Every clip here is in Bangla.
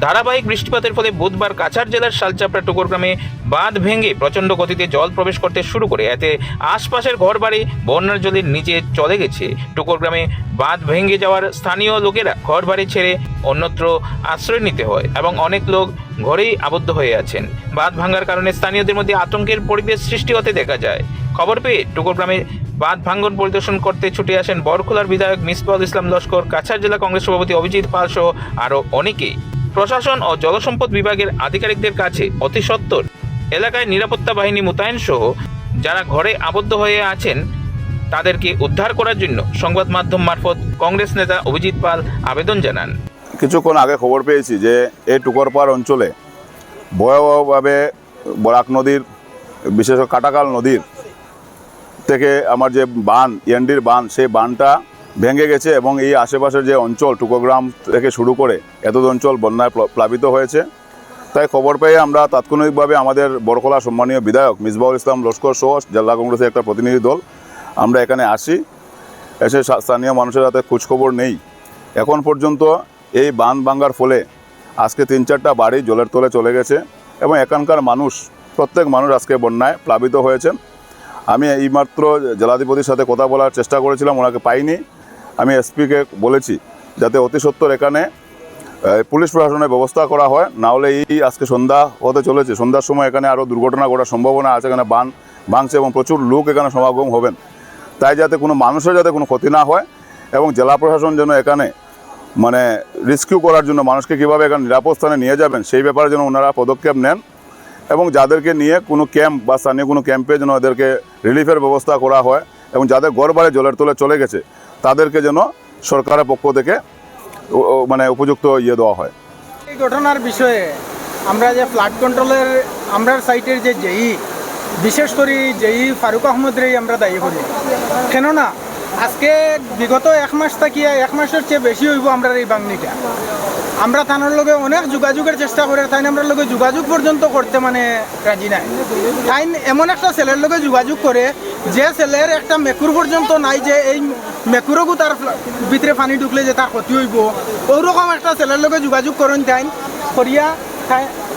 ধারাবাহিক বৃষ্টিপাতের ফলে বুধবার কাছাড় জেলার শালচাপড়া টুকর গ্রামে বাঁধ ভেঙে প্রচণ্ড গতিতে জল প্রবেশ করতে শুরু করে এতে আশপাশের ঘরবাড়ি বন্যার জলের নিচে চলে গেছে। টুকর গ্রামে বাঁধ ভেঙে যাওয়ার স্থানীয় লোকেরা ঘরবাড়ি ছেড়ে অন্যত্র আশ্রয় নিতে হয় এবং অনেক লোক ঘরেই আবদ্ধ হয়ে আছেন। বাঁধ ভাঙার কারণে স্থানীয়দের মধ্যে আতঙ্কের পরিবেশ সৃষ্টি হতে দেখা যায়। খবর পেয়ে টুকর গ্রামে বাঁধ ভাঙন পরিদর্শন করতে ছুটে আসেন বরখোলার বিধায়ক মিসবাউল ইসলাম লস্কর, কাছাড় জেলা কংগ্রেস সভাপতি অভিজিৎ পাল সহ আরও অনেকেই। প্রশাসন ও জলসম্পদ বিভাগের আধিকারিকদের কাছে অতি সত্বর এলাকায় নিরাপত্তা বাহিনী মোতায়েন সহ যারা ঘরে আবদ্ধ হয়ে আছেন তাদেরকে উদ্ধার করার জন্য সংবাদ মাধ্যম মারফত কংগ্রেস নেতা অভিজিৎ পাল আবেদন জানান। কিছুক্ষণ আগে খবর পেয়েছি যে এই টুকরপাড় অঞ্চলে ভয়াবহভাবে বরাক নদীর, বিশেষ করে কাটাকাল নদীর থেকে আমার যে বাঁধ, এনডির বাঁধ, সেই বাঁধটা ভেঙে গেছে এবং এই আশেপাশের যে অঞ্চল টুকরগ্রাম থেকে শুরু করে এত অঞ্চল বন্যায় প্লাবিত হয়েছে। তাই খবর পেয়ে আমরা তাৎক্ষণিকভাবে আমাদের বরখোলা সম্মানীয় বিধায়ক মিসবাউল ইসলাম লস্কর সহ জেলা কংগ্রেসের একটা প্রতিনিধি দল আমরা এখানে আসি। এসে স্থানীয় মানুষের হাতে খোঁজখবর নেই। এখন পর্যন্ত এই বাঁধ ভাঙার ফলে আজকে 3-4টা বাড়ি জলের তলে চলে গেছে এবং এখানকার মানুষ, প্রত্যেক মানুষ আজকে বন্যায় প্লাবিত হয়েছেন। আমি এইমাত্র জেলাধিপতির সাথে কথা বলার চেষ্টা করেছিলাম, ওনাকে পাইনি। আমি এসপিকে বলেছি যাতে অতি সত্বর এখানে পুলিশ প্রশাসনের ব্যবস্থা করা হয়, না হলে এই আজকে সন্ধ্যা হতে চলেছে, সন্ধ্যার সময় এখানে আরও দুর্ঘটনা ঘটার সম্ভাবনা আছে। এখানে বাঁধ ভাঙছে এবং প্রচুর লোক এখানে সমাগম হবেন। তাই যাতে কোনো মানুষের যাতে কোনো ক্ষতি না হয় এবং জেলা প্রশাসন যেন এখানে রেস্কিউ করার জন্য মানুষকে কীভাবে এখানে নিরাপদ স্থানে নিয়ে যাবেন সেই ব্যাপারে যেন ওনারা পদক্ষেপ নেন এবং যাদেরকে নিয়ে কোনো ক্যাম্প বা স্থানীয় কোনো ক্যাম্পে যেন এদেরকে রিলিফের ব্যবস্থা করা হয় এবং যাদের ঘরবাড়ি জলের তলে চলে গেছে তাদেরকে যেন সরকারের পক্ষ থেকে উপযুক্ত দেওয়া হয়। এই ঘটনার বিষয়ে আমরা যে ফ্লাড কন্ট্রোলের আমরা সাইটের যে জেই, বিশেষ করে জেই ফারুক আহমদরেই আমরা দায়ী করি। কেননা আজকে বিগত 1 মাস থাকিয়া 1 মাসের চেয়ে বেশি হইব আমরা এই বাংলিটা। আমরা থানার লগে অনেক যোগাযোগের চেষ্টা করে, তাই আমরা লগে যোগাযোগ পর্যন্ত করতে রাজি নাই। তাই এমন একটা ছেলের লগে যোগাযোগ করে যে ছেলের একটা মেকুর পর্যন্ত নাই, যে এই মেকুরকও তার ভিতরে পানি ঢুকলে যে তার ক্ষতি হইব, ওইরকম একটা ছেলের লগে যোগাযোগ করেন। তাই করিয়া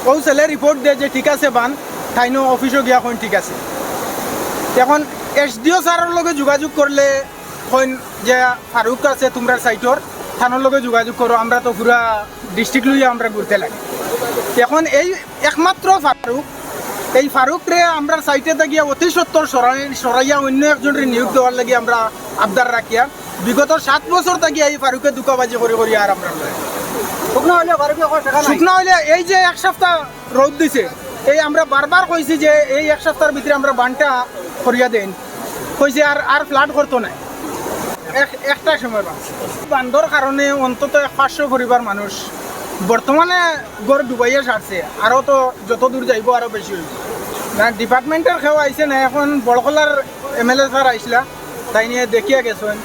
ও ছেলে রিপোর্ট দেয় যে ঠিক আছে বান, তাইনো অফিসও গিয়া কইন ঠিক আছে। এখন এসডিও স্যারের লগে যোগাযোগ করলে কইন যে ফারুক আছে তোমরা সাইটর, থানার লগে যোগাযোগ করো, আমরা তো পুরা ডিস্ট্রিক্ট লইয়া আমরা ঘুরতে লাগে। এখন এই একমাত্র ফারুক, এই ফারুকরে আমরা সাইটে থাকিয়া অতি সত্তর সরাইয়া অন্য একজনের নিয়োগ দেওয়ার লাগে আমরা আবদার রাখিয়া বিগত 7 বছর থাকিয়া এই ফারুকে দুকাবাজি করি আর আমরা শুকনা হইলে এই যে 1 সপ্তাহ রোদ দিছে, এই আমরা বারবার কইছি যে এই 1 সপ্তাহের ভিতরে আমরা বানটা করিয়া দেন, কইছে আর ফ্লাড করতো না। একটা সময় বান্ধর কারণে অন্তত 500 পরিবার মানুষ বর্তমানে গড় ডুবাইয়া সারছে, আরও তো যত দূর যাইব আরও বেশি হইব না। ডিপার্টমেন্টের কেউ আইসে না, এখন বড়খোলার MLA স্যার আইসলা, তাই নিয়ে দেখিয়া গেছেন।